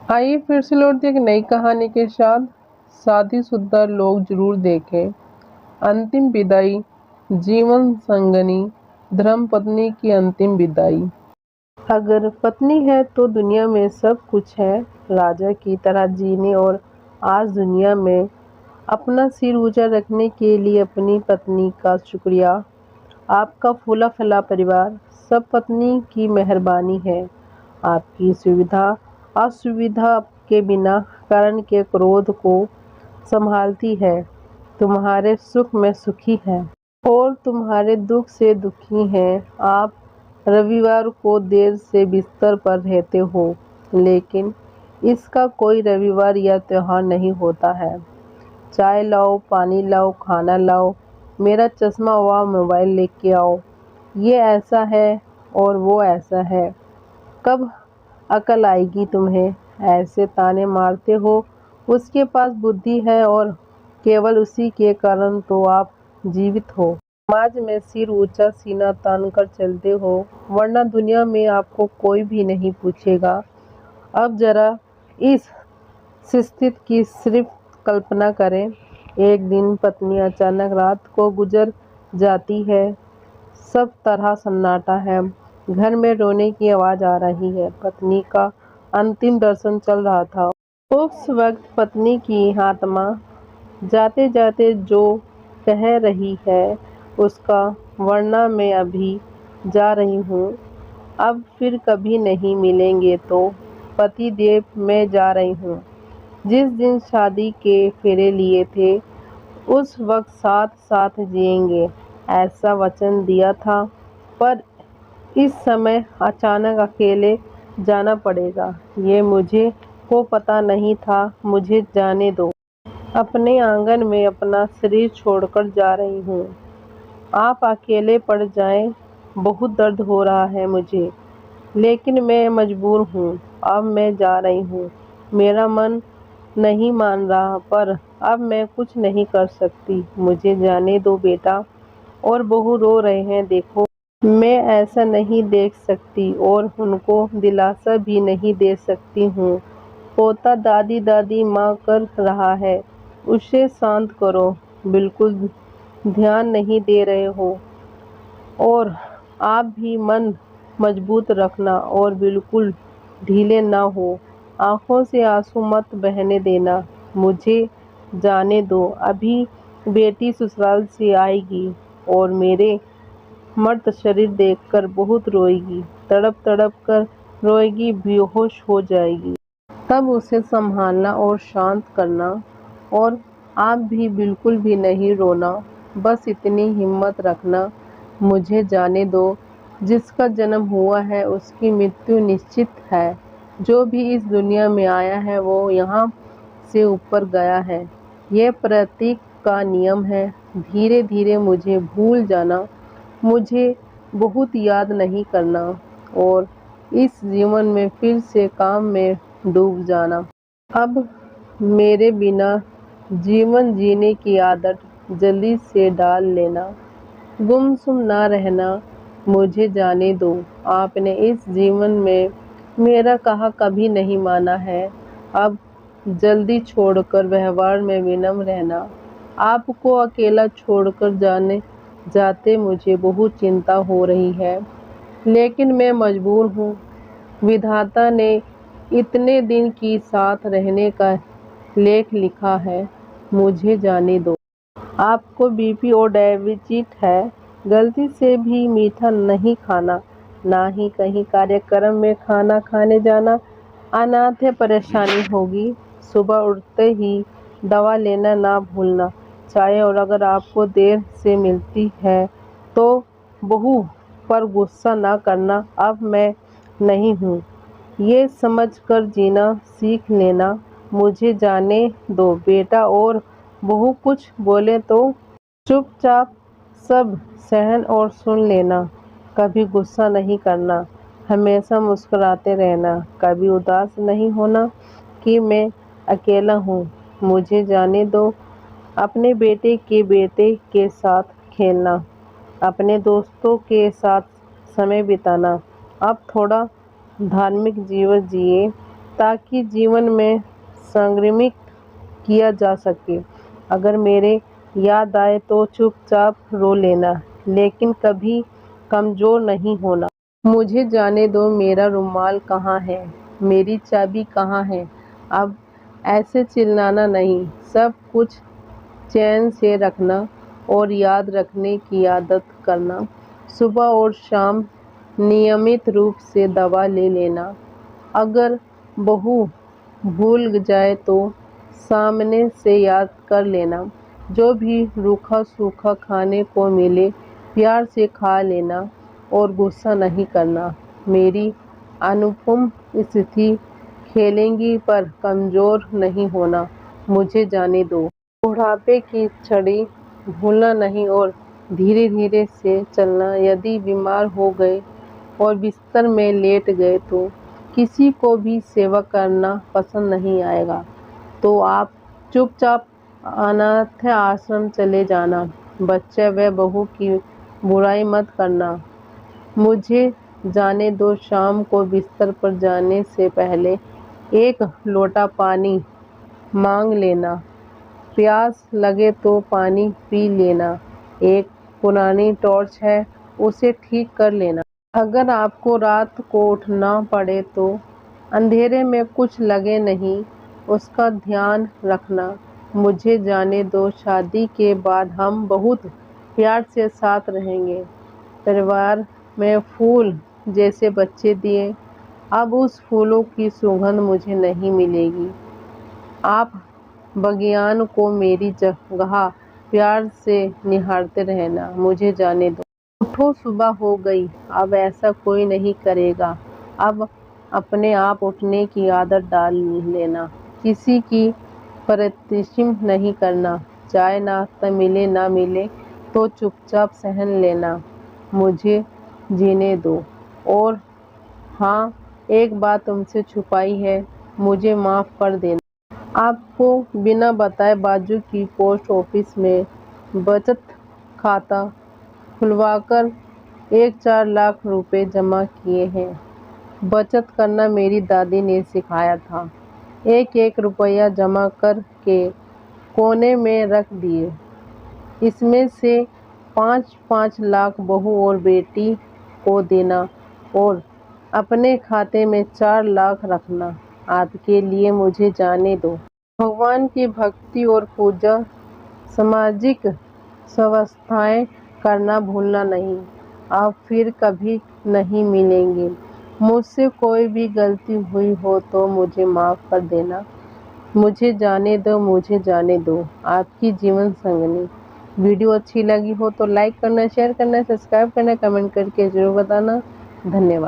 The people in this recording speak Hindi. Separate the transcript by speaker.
Speaker 1: आइए फिर से लौटते एक नई कहानी के साथ। शादीशुदा लोग जरूर देखें अंतिम विदाई, जीवन संगनी, धर्मपत्नी की अंतिम विदाई। अगर पत्नी है तो दुनिया में सब कुछ है, राजा की तरह जीने। और आज दुनिया में अपना सिर ऊंचा रखने के लिए अपनी पत्नी का शुक्रिया। आपका फूला फला परिवार सब पत्नी की मेहरबानी है। आपकी सुविधा असुविधा के बिना कारण के क्रोध को संभालती है। तुम्हारे सुख में सुखी है और तुम्हारे दुख से दुखी है। आप रविवार को देर से बिस्तर पर रहते हो, लेकिन इसका कोई रविवार या त्योहार नहीं होता है। चाय लाओ, पानी लाओ, खाना लाओ, मेरा चश्मा व मोबाइल लेके आओ। ये ऐसा है और वो ऐसा है। कब अकल आएगी तुम्हें? ऐसे ताने मारते हो। उसके पास बुद्धि है और केवल उसी के कारण तो आप जीवित हो। समाज में सिर ऊंचा सीना तान कर चलते हो, वरना दुनिया में आपको कोई भी नहीं पूछेगा। अब जरा इस स्थिति की सिर्फ कल्पना करें। एक दिन पत्नी अचानक रात को गुजर जाती है। सब तरह सन्नाटा है। घर में रोने की आवाज आ रही है। पत्नी का अंतिम दर्शन चल रहा था। उस वक्त पत्नी की आत्मा जाते जाते जो कह रही है उसका वर्णन मैं अभी जा रही हूँ। अब फिर कभी नहीं मिलेंगे तो पति देव मैं जा रही हूँ। जिस दिन शादी के फेरे लिए थे उस वक्त साथ साथ जिएंगे ऐसा वचन दिया था, पर इस समय अचानक अकेले जाना पड़ेगा ये मुझे को पता नहीं था। मुझे जाने दो। अपने आंगन में अपना शरीर छोड़कर जा रही हूँ। आप अकेले पड़ जाएं। बहुत दर्द हो रहा है मुझे, लेकिन मैं मजबूर हूँ। अब मैं जा रही हूँ। मेरा मन नहीं मान रहा, पर अब मैं कुछ नहीं कर सकती। मुझे जाने दो बेटा। और बहू रो रहे हैं, देखो। मैं ऐसा नहीं देख सकती और उनको दिलासा भी नहीं दे सकती हूँ। पोता दादी दादी माँ कर रहा है, उसे शांत करो। बिल्कुल ध्यान नहीं दे रहे हो। और आप भी मन मजबूत रखना और बिल्कुल ढीले ना हो। आंखों से आंसू मत बहने देना। मुझे जाने दो। अभी बेटी ससुराल से आएगी और मेरे मर्द शरीर देखकर बहुत रोएगी। तड़प तड़प कर रोएगी, बेहोश हो जाएगी। तब उसे संभालना और शांत करना। और आप भी बिल्कुल भी नहीं रोना। बस इतनी हिम्मत रखना। मुझे जाने दो। जिसका जन्म हुआ है उसकी मृत्यु निश्चित है। जो भी इस दुनिया में आया है वो यहाँ से ऊपर गया है। ये प्रतीक का नियम है। धीरे धीरे मुझे भूल जाना। मुझे बहुत याद नहीं करना और इस जीवन में फिर से काम में डूब जाना। अब मेरे बिना जीवन जीने की आदत जल्दी से डाल लेना। गुमसुम ना रहना। मुझे जाने दो। आपने इस जीवन में मेरा कहा कभी नहीं माना है। अब जल्दी छोड़कर व्यवहार में विनम्र रहना। आपको अकेला छोड़कर जाते मुझे बहुत चिंता हो रही है, लेकिन मैं मजबूर हूँ। विधाता ने इतने दिन की साथ रहने का लेख लिखा है। मुझे जाने दो। आपको बीपी और डायबिटीज है। गलती से भी मीठा नहीं खाना, ना ही कहीं कार्यक्रम में खाना खाने जाना। अनाथ है, परेशानी होगी। सुबह उठते ही दवा लेना ना भूलना। चाय और अगर आपको देर से मिलती है तो बहू पर गुस्सा ना करना। अब मैं नहीं हूँ, ये समझकर जीना सीख लेना। मुझे जाने दो बेटा। और बहू कुछ बोले तो चुपचाप सब सहन और सुन लेना। कभी गुस्सा नहीं करना। हमेशा मुस्कुराते रहना। कभी उदास नहीं होना कि मैं अकेला हूँ। मुझे जाने दो। अपने बेटे के साथ खेलना, अपने दोस्तों के साथ समय बिताना। अब थोड़ा धार्मिक जीवन जिए। ताकि जीवन में संक्रमित किया जा सके। अगर मेरे याद आए तो चुपचाप रो लेना, लेकिन कभी कमज़ोर नहीं होना। मुझे जाने दो, मेरा रुमाल कहाँ है, मेरी चाबी कहाँ है। अब ऐसे चिल्लाना नहीं, सब कुछ चैन से रखना और याद रखने की आदत करना। सुबह और शाम नियमित रूप से दवा ले लेना। अगर बहू भूल जाए तो सामने से याद कर लेना। जो भी रूखा सूखा खाने को मिले प्यार से खा लेना और गुस्सा नहीं करना। मेरी अनुपम स्थिति खेलेंगी पर कमज़ोर नहीं होना। मुझे जाने दो। बुढ़ापे की छड़ी भूलना नहीं और धीरे धीरे से चलना। यदि बीमार हो गए और बिस्तर में लेट गए तो किसी को भी सेवा करना पसंद नहीं आएगा, तो आप चुपचाप अनाथ आश्रम चले जाना। बच्चे व बहू की बुराई मत करना। मुझे जाने दो। शाम को बिस्तर पर जाने से पहले एक लोटा पानी मांग लेना। प्यास लगे तो पानी पी लेना। एक पुरानी टॉर्च है, उसे ठीक कर लेना। अगर आपको रात को उठना पड़े तो अंधेरे में कुछ लगे नहीं, उसका ध्यान रखना। मुझे जाने दो। शादी के बाद हम बहुत प्यार से साथ रहेंगे। परिवार में फूल जैसे बच्चे दिए, अब उस फूलों की सुगंध मुझे नहीं मिलेगी। आप बगियान को मेरी जगह प्यार से निहारते रहना। मुझे जाने दो। उठो, सुबह हो गई, अब ऐसा कोई नहीं करेगा। अब अपने आप उठने की आदत डाल लेना। किसी की प्रतीक्षा नहीं करना। चाय नाश्ता मिले ना मिले तो चुपचाप सहन लेना। मुझे जीने दो। और हाँ, एक बात तुमसे छुपाई है, मुझे माफ़ कर देना। आपको बिना बताए बाजू की पोस्ट ऑफिस में बचत खाता खुलवाकर 1-4 लाख रुपए जमा किए हैं। बचत करना मेरी दादी ने सिखाया था। एक एक रुपया जमा कर के कोने में रख दिए। इसमें से 5-5 लाख बहू और बेटी को देना और अपने खाते में 4 लाख रखना। आपके लिए। मुझे जाने दो। भगवान की भक्ति और पूजा, सामाजिक व्यवस्थाएं करना भूलना नहीं। आप फिर कभी नहीं मिलेंगे। मुझसे कोई भी गलती हुई हो तो मुझे माफ़ कर देना। मुझे जाने दो। मुझे जाने दो। आपकी जीवन संगिनी। वीडियो अच्छी लगी हो तो लाइक करना, शेयर करना, सब्सक्राइब करना, कमेंट करके ज़रूर बताना। धन्यवाद।